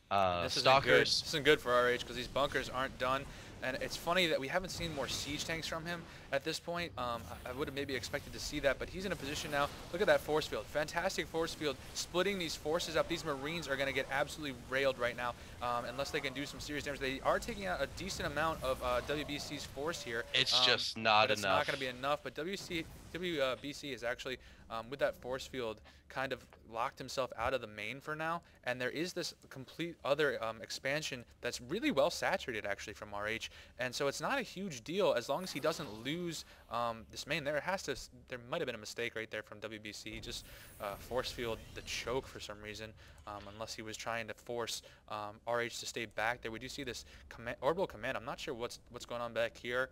This isn't good. Stalkers. This isn't good for RH because these bunkers aren't done. And it's funny that we haven't seen more siege tanks from him at this point. I would have maybe expected to see that, but he's in a position now. Look at that force field. Fantastic force field. Splitting these forces up. These Marines are going to get absolutely railed right now unless they can do some serious damage. They are taking out a decent amount of WBC's force here. It's just not but it's enough. not going to be enough. But WBC is actually, with that force field, kind of locked himself out of the main for now. And there is this complete other expansion that's really well saturated actually from RH. And so it's not a huge deal as long as he doesn't lose this main. There might have been a mistake right there from WBC. He just force field the choke for some reason, unless he was trying to force RH to stay back there. We do see this orbital command. I'm not sure what's going on back here.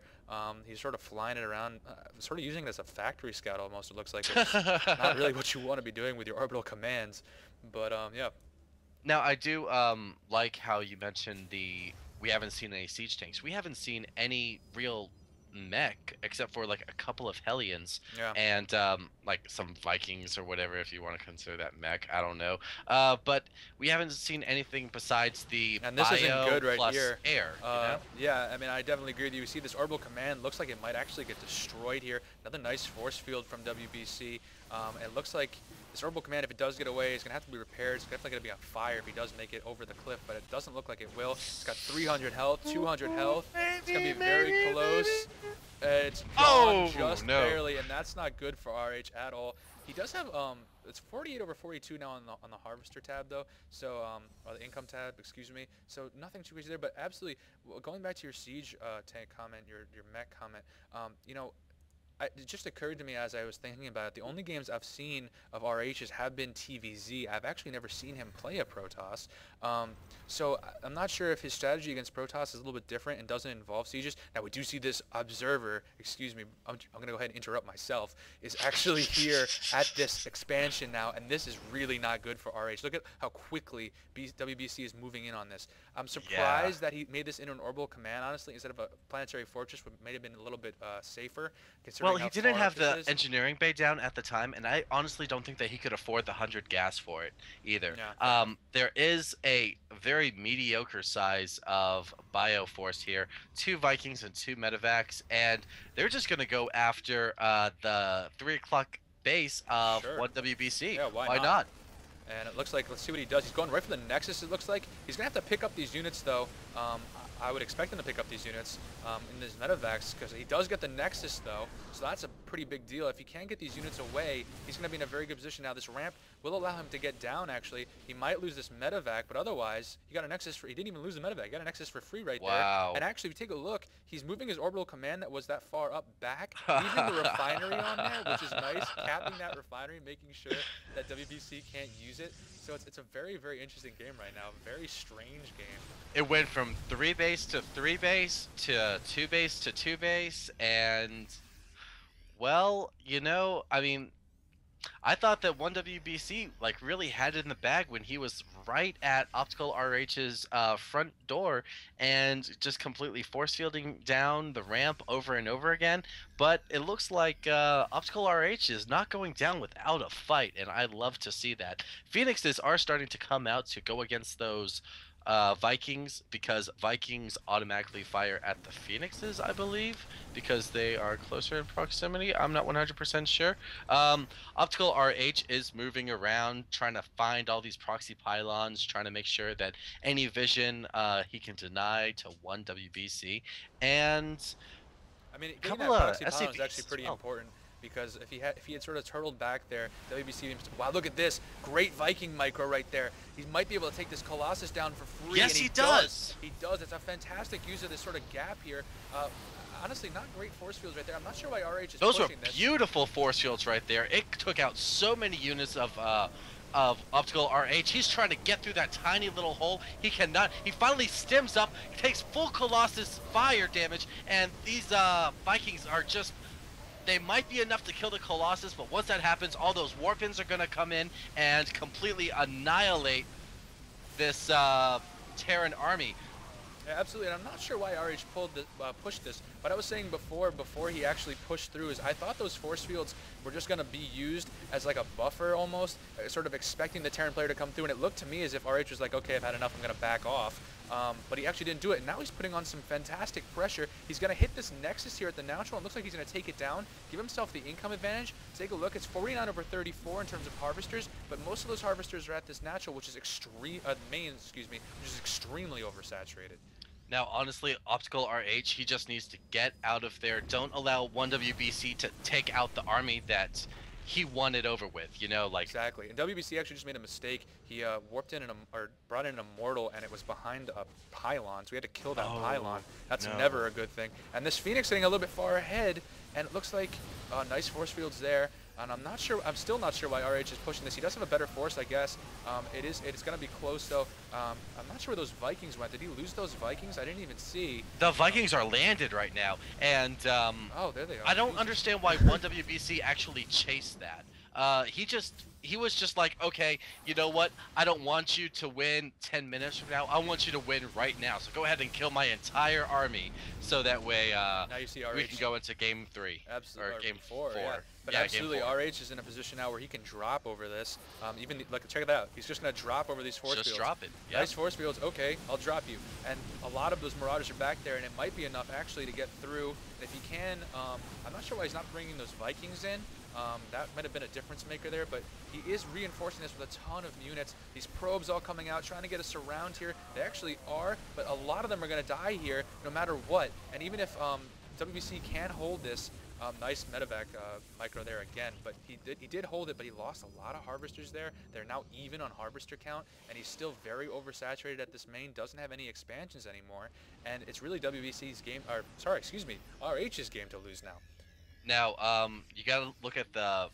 He's sort of flying it around, sort of using it as a factory scout almost. It looks like it's not really what you want to be doing with your orbital commands. But yeah. Now I do like how you mentioned we haven't seen any siege tanks. We haven't seen any real mech except for like a couple of Hellions and like some Vikings or whatever, if you want to consider that mech. I don't know. But we haven't seen anything besides the and this isn't good right plus here. Air. You know? Yeah, I mean, I definitely agree with you. We see this orbital command. Looks like it might actually get destroyed here. Another nice force field from WBC. It looks like this orbital command, if it does get away, it's going to have to be repaired. It's definitely going to be on fire if he does make it over the cliff, but it doesn't look like it will. It's got 300 health, 200 health. It's going to be very close. It's gone just barely, and that's not good for RH at all. He does have, it's 48 over 42 now on the Harvester tab, though, so, or the Income tab, excuse me. So nothing too crazy there, but absolutely, going back to your Siege tank comment, your mech comment, you know, it just occurred to me as I was thinking about it, the only games I've seen of RHs have been TVZ. I've actually never seen him play a Protoss. So I'm not sure if his strategy against Protoss is a little bit different and doesn't involve sieges. Now we do see this Observer, excuse me, I'm going to go ahead and interrupt myself, is actually here at this expansion now, and this is really not good for RH. Look at how quickly WBC is moving in on this. I'm surprised that he made this into an orbital command, honestly, instead of a planetary fortress, which may have been a little bit safer. Well, he didn't have the engineering bay down at the time, and I honestly don't think that he could afford the 100 gas for it either. Yeah. There is a very mediocre size of Bioforce here, 2 Vikings and 2 Medivacs, and they're just going to go after the 3 o'clock base of ONEwbc. Yeah, why not? And it looks like, let's see what he does. He's going right for the Nexus, it looks like. He's going to have to pick up these units, though. I would expect him to pick up these units in his Medivacs, because he does get the Nexus, though. So that's a pretty big deal. If he can get these units away, he's going to be in a very good position. Now, this ramp will allow him to get down, actually. He might lose this Medivac, but otherwise, he got a Nexus for... He didn't even lose the Medivac. He got a Nexus for free right there. And actually, if you take a look, he's moving his orbital command that was that far up back, leaving the refinery on there, which is nice, capping that refinery, making sure that WBC can't use it. So it's a very, very interesting game right now. Very strange game. It went from 3 base to 3 base to 2 base to 2 base, and well, you know, I mean, I thought that ONEwbc like really had it in the bag when he was right at Opticalrh's front door and just completely force fielding down the ramp over and over again. But it looks like Opticalrh is not going down without a fight, and I love to see that. Phoenixes are starting to come out to go against those Vikings, because Vikings automatically fire at the Phoenixes, I believe, because they are closer in proximity. I'm not 100% sure. Opticalrh is moving around, trying to find all these proxy pylons, trying to make sure that any vision he can deny to ONEwbc. And I mean, getting that proxy pylon is actually pretty important. Because if he had sort of turtled back there, WBC, wow, look at this great Viking micro right there. He might be able to take this Colossus down for free. Yes, and he does. He does. It's a fantastic use of this sort of gap here. Honestly, not great force fields right there. I'm not sure why RH is pushing this. Those are beautiful force fields right there. It took out so many units of Opticalrh. He's trying to get through that tiny little hole. He cannot. He finally stems up, takes full Colossus fire damage, and these Vikings are just... They might be enough to kill the Colossus, but once that happens, all those Warpins are going to come in and completely annihilate this Terran army. Yeah, absolutely, and I'm not sure why RH pushed this. What I was saying before he actually pushed through, is I thought those force fields were just going to be used as like a buffer almost, sort of expecting the Terran player to come through, and it looked to me as if RH was like, okay, I've had enough, I'm going to back off. But he actually didn't do it, and now he's putting on some fantastic pressure. He's going to hit this Nexus here at the neutral, and looks like he's going to take it down, give himself the income advantage. Take a look, it's 49/34 in terms of harvesters, but most of those harvesters are at this natural, which is which is extremely oversaturated. Now, honestly, Opticalrh, he just needs to get out of there. Don't allow ONEwbc to take out the army that he won it over with. You know, like Exactly, and WBC actually just made a mistake. He warped in or brought in an Immortal, and it was behind a pylon, so we had to kill that pylon. That's no. never a good thing. And this Phoenix getting a little bit far ahead, and it looks like nice force fields there. And I'm still not sure why RH is pushing this. He does have a better force, I guess. It's going to be close, though. I'm not sure where those Vikings went. Did he lose those Vikings? I didn't even see. The Vikings are landed right now, and Oh, there they are. I don't understand why ONEwbc actually chased that. He was just like, okay, you know what? I don't want you to win 10 minutes from now. I want you to win right now. So go ahead and kill my entire army, so that way Now you see RH. we can go into game 3 Absolutely, or game 4. Yeah. But yeah, absolutely, game 4. RH is in a position now where he can drop over this. Like, check it out. He's just going to drop over these force fields. Just drop it. Yep. Nice force fields. Okay, I'll drop you. And a lot of those Marauders are back there, and it might be enough actually to get through. And if he can, I'm not sure why he's not bringing those Vikings in. That might have been a difference maker there, but he is reinforcing this with a ton of units. These probes all coming out, trying to get us around here. They actually are, but a lot of them are going to die here no matter what. And even if WBC can hold this, nice medevac micro there again, but he did hold it, but he lost a lot of harvesters there. They're now even on harvester count, and he's still very oversaturated at this main, doesn't have any expansions anymore, and it's really WBC's game, or sorry, excuse me, RH's game to lose now. Now, you gotta look at the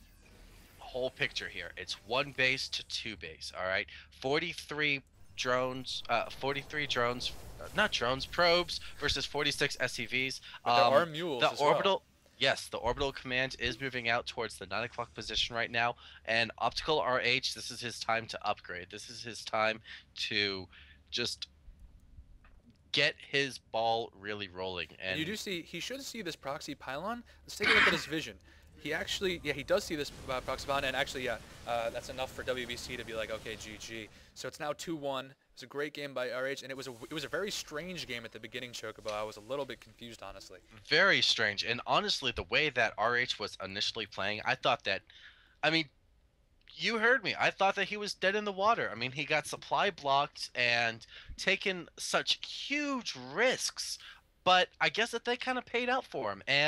whole picture here. It's 1 base to 2 base, all right? 43 drones, not drones, probes versus 46 SCVs. But there are mules the as orbital, well. yes, the orbital command is moving out towards the 9 o'clock position right now, and Opticalrh, this is his time to upgrade. This is his time to just get his ball really rolling. And you do see, he should see this proxy pylon. Let's take a look at his vision. He actually, yeah, he does see this proxy pylon, and actually, yeah, that's enough for WBC to be like, okay, GG. So it's now 2-1. It was a great game by RH, and it was a very strange game at the beginning, Chocobo. I was a little bit confused, honestly. Very strange. And honestly, the way that RH was initially playing, I thought that, I mean, you heard me. I thought that he was dead in the water. I mean, he got supply blocked and taken such huge risks, but I guess that they kind of paid out for him. And